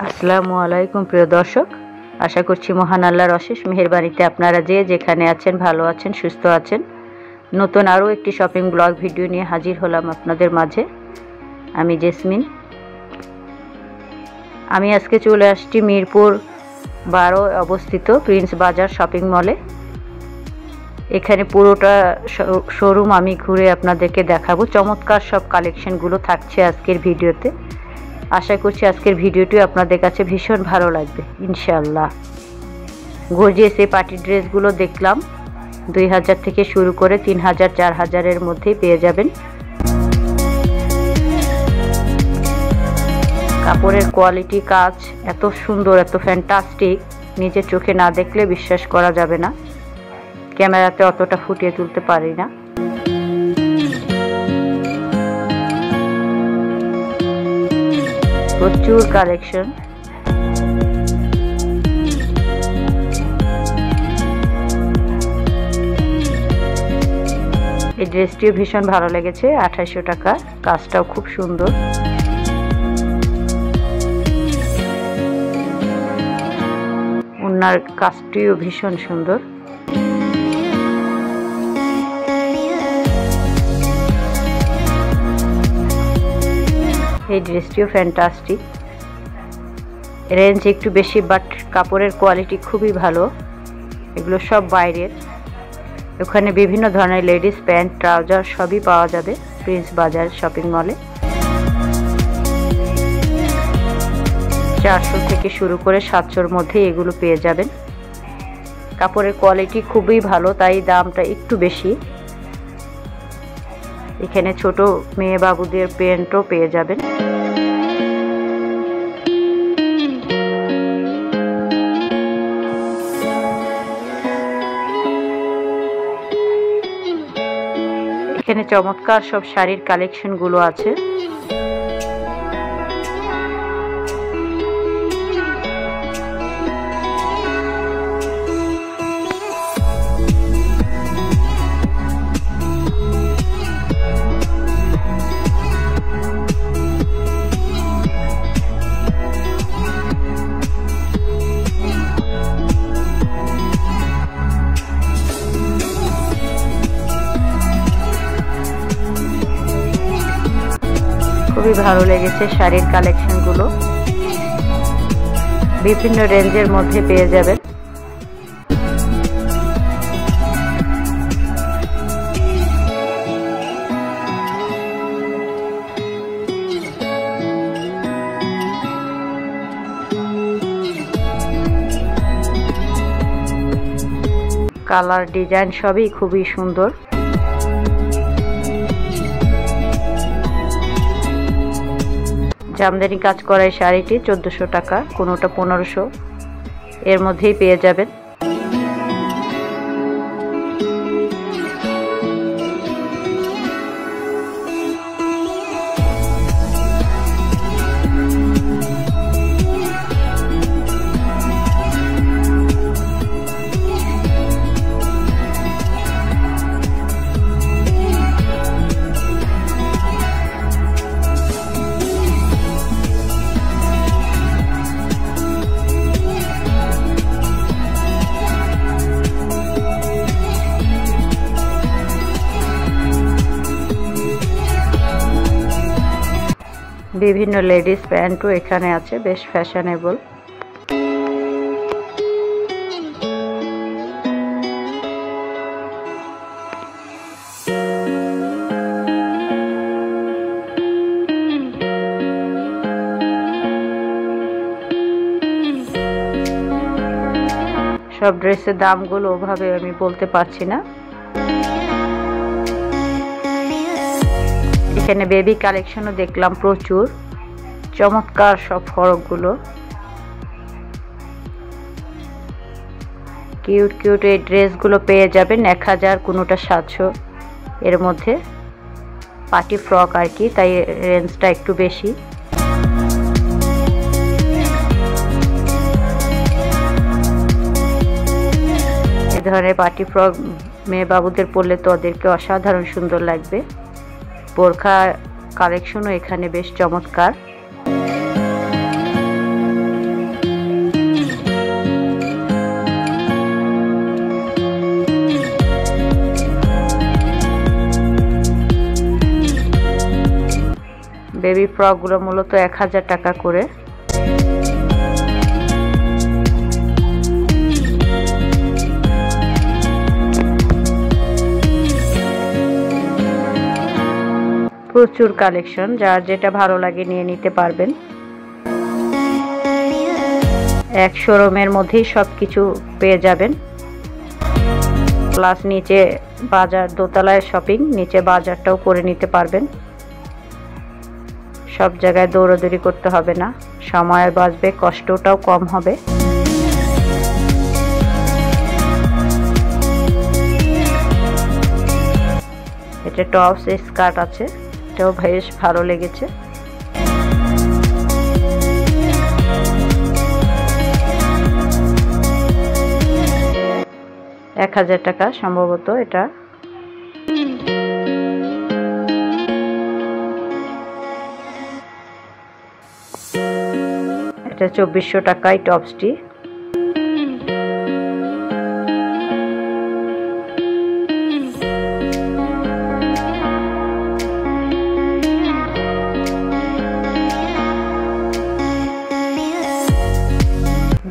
আসসালামু আলাইকুম প্রিয় দর্শক, আশা করছি মহান আল্লাহর অশেষ মেহেরবানিতে আপনারা যে যেখানে আছেন ভালো আছেন, সুস্থ আছেন। নতুন আরও একটি শপিং ব্লগ ভিডিও নিয়ে হাজির হলাম আপনাদের মাঝে। আমি জেসমিন। আমি আজকে চলে আসছি মিরপুর 12 অবস্থিত প্রিন্স বাজার শপিং মলে। এখানে পুরোটা শোরুম আমি ঘুরে আপনাদেরকে দেখাবো। চমৎকার সব কালেকশনগুলো থাকছে আজকের ভিডিওতে। আশা করছি আজকের ভিডিওটি আপনাদের কাছে ভীষণ ভালো লাগবে ইনশাআল্লাহ। গর্জিয়াস এই পার্টি ড্রেসগুলো দেখলাম 2000 থেকে শুরু করে 3000 4000-এর মধ্যেই পেয়ে যাবেন। কাপড়ের কোয়ালিটি, কাজ এত সুন্দর, এত ফ্যান্টাস্টিক, নিজের চোখে না দেখলে বিশ্বাস করা যাবে না। ক্যামেরাতে অতটা ফুটিয়ে তুলতে পারি না। প্রচুর কালেকশন। এই ড্রেসটিও ভীষণ ভালো লেগেছে, 2800 টাকা। কাজটাও খুব সুন্দর। ওনার কাজটিও ভীষণ সুন্দর। এই ড্রেসটিও ফ্যান্টাস্টিক। রেঞ্জ একটু বেশি, বাট কাপড়ের কোয়ালিটি খুবই ভালো। এগুলো সব বাইরের। ওখানে বিভিন্ন ধরনের লেডিস প্যান্ট, ট্রাউজার সবই পাওয়া যাবে প্রিন্স বাজার শপিং মলে। 400 থেকে শুরু করে 700-এর মধ্যে এগুলো পেয়ে যাবেন। কাপড়ের কোয়ালিটি খুবই ভালো, তাই দামটা একটু বেশি। এখানে ছোট মেয়ে বাবুদের প্যান্টও পেয়ে যাবেন। এখানে চমৎকার সব শাড়ির কালেকশনগুলো আছে। খুবই ভালো লেগেছে শাড়ির কালেকশনগুলো। বিভিন্ন রেঞ্জের মধ্যে পেয়ে যাবেন। কালার, ডিজাইন সবই খুবই সুন্দর। জামদানি কাজ করা এই শাড়িটি 1400 টাকা, কোনোটা 1500, এর মধ্যেই পেয়ে যাবেন। বিভিন্ন লেডিস প্যান্টও এখানে আছে, বেশ ফ্যাশনেবল। সব ড্রেসের দামগুলো ওভাবে আমি বলতে পারছি না। এখানে বেবি কালেকশনও দেখলাম প্রচুর। চমৎকার সব ফরকগুলো, কিউট কিউট এই ড্রেসগুলো পেয়ে যাবেন 1000, কোনোটা 700 এর মধ্যে। পার্টি ফ্রক আর কি, তাই রেঞ্জটা একটু বেশি। এই ধরনের পার্টি ফ্রক মেয়ে বাবুদের পরলে তো ওদেরকে অসাধারণ সুন্দর লাগবে। বোরখা কালেকশনও এখানে বেশ চমৎকার। এই ফ্রকগুলো মূলত 1000 টাকা করে। প্রচুর কালেকশন, যার যেটা ভালো লাগে নিয়ে নিতে পারবেন। এক শোরুমের মধ্যেই সবকিছু পেয়ে যাবেন, প্লাস নিচে বাজার, দোতলায় শপিং, নিচে বাজারটাও করে নিতে পারবেন। সব জায়গায় দৌড়াদৌড়ি করতে হবে না, সময় বাঁচবে, কষ্টটাও কম হবে। এটা টপস স্কার্ট আছে, এটাও বেশ ভালো লেগেছে। ৳1000 টাকা সম্ভবত এটা। এটা 2400 টাকায় টপসটি।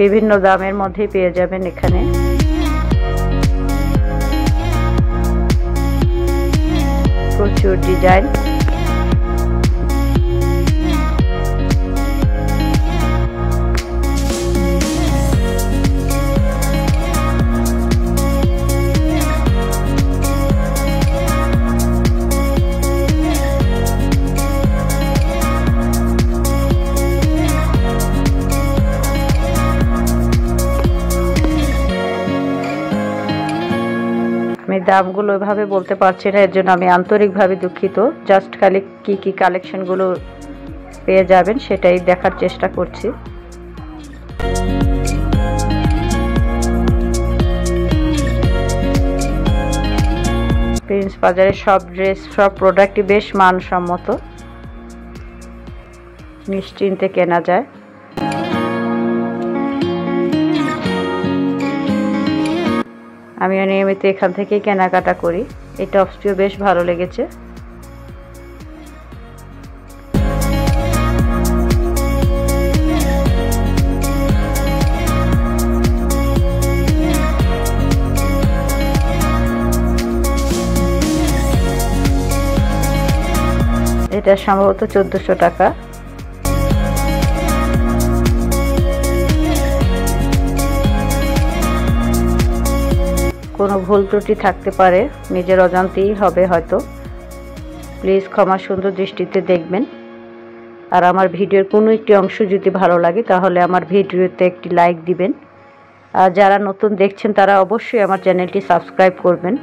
বিভিন্ন দামের মধ্যে পেয়ে যাবেন এখানে। প্রচুর ডিজাইন। আমি দামগুলো এভাবে বলতে পারছি না, এর জন্য আমি আন্তরিকভাবে দুঃখিত। জাস্ট খালি কি কালেকশনগুলো পেয়ে যাবেন সেটাই দেখার চেষ্টা করছি। প্রিন্স বাজারের সব ড্রেস, সব প্রোডাক্টই বেশ মানসম্মত, নিশ্চিন্তে কেনা যায়। আমিও নিয়মিত এখান থেকেই কেনাকাটা করি। এই টপসটিও বেশ ভালো লেগেছে। এটা সম্ভবত 1400 টাকা। কোনো ভুল ত্রুটি থাকতে পারে, নিজের অজান্তেই হবে হয়তো, প্লিজ ক্ষমা সুন্দর দৃষ্টিতে দেখবেন। আর আমার ভিডিওর কোনো একটি অংশ যদি ভালো লাগে তাহলে আমার ভিডিওতে একটি লাইক দিবেন। আর যারা নতুন দেখছেন তারা অবশ্যই আমার চ্যানেলটি সাবস্ক্রাইব করবেন।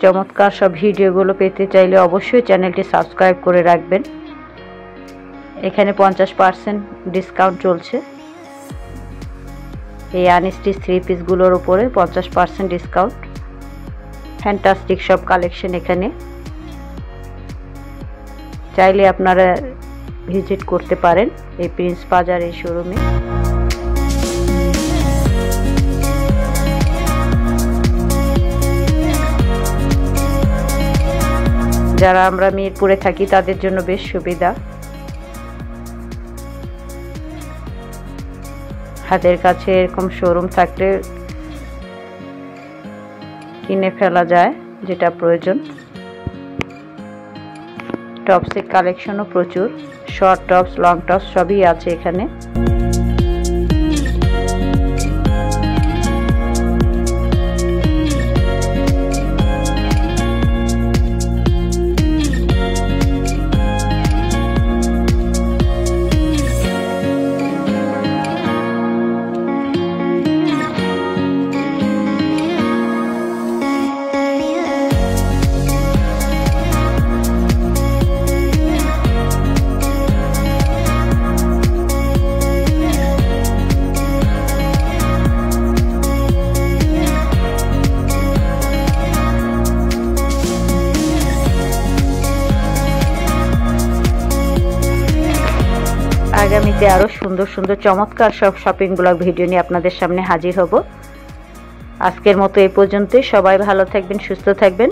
চমৎকার সব ভিডিওগুলো পেতে চাইলে অবশ্যই চ্যানেলটি সাবস্ক্রাইব করে রাখবেন। এখানে 50% ডিসকাউন্ট চলছে। এই আনস্টিচ 3 পিসগুলোর উপরে 50% ডিসকাউন্ট। ফ্যান্টাস্টিক সব কালেকশন এখানে, চাইলে আপনারা ভিজিট করতে পারেন এই প্রিন্স বাজার এই শোরুমে। যারা আমরা মিরপুরে থাকি তাদের জন্য বেশ সুবিধা। হাতের কাছে এরকম শোরুম থাকলে কিনে ফেলা যায় যেটা প্রয়োজন। টপসের কালেকশনও প্রচুর, শর্ট টপস, লং টপস সবই আছে এখানে। আগামীতে আরো সুন্দর সুন্দর চমৎকার সব শপিং ব্লগ ভিডিও নিয়ে আপনাদের সামনে হাজির হব। আজকের মতো এই পর্যন্তই। সবাই ভালো থাকবেন, সুস্থ থাকবেন।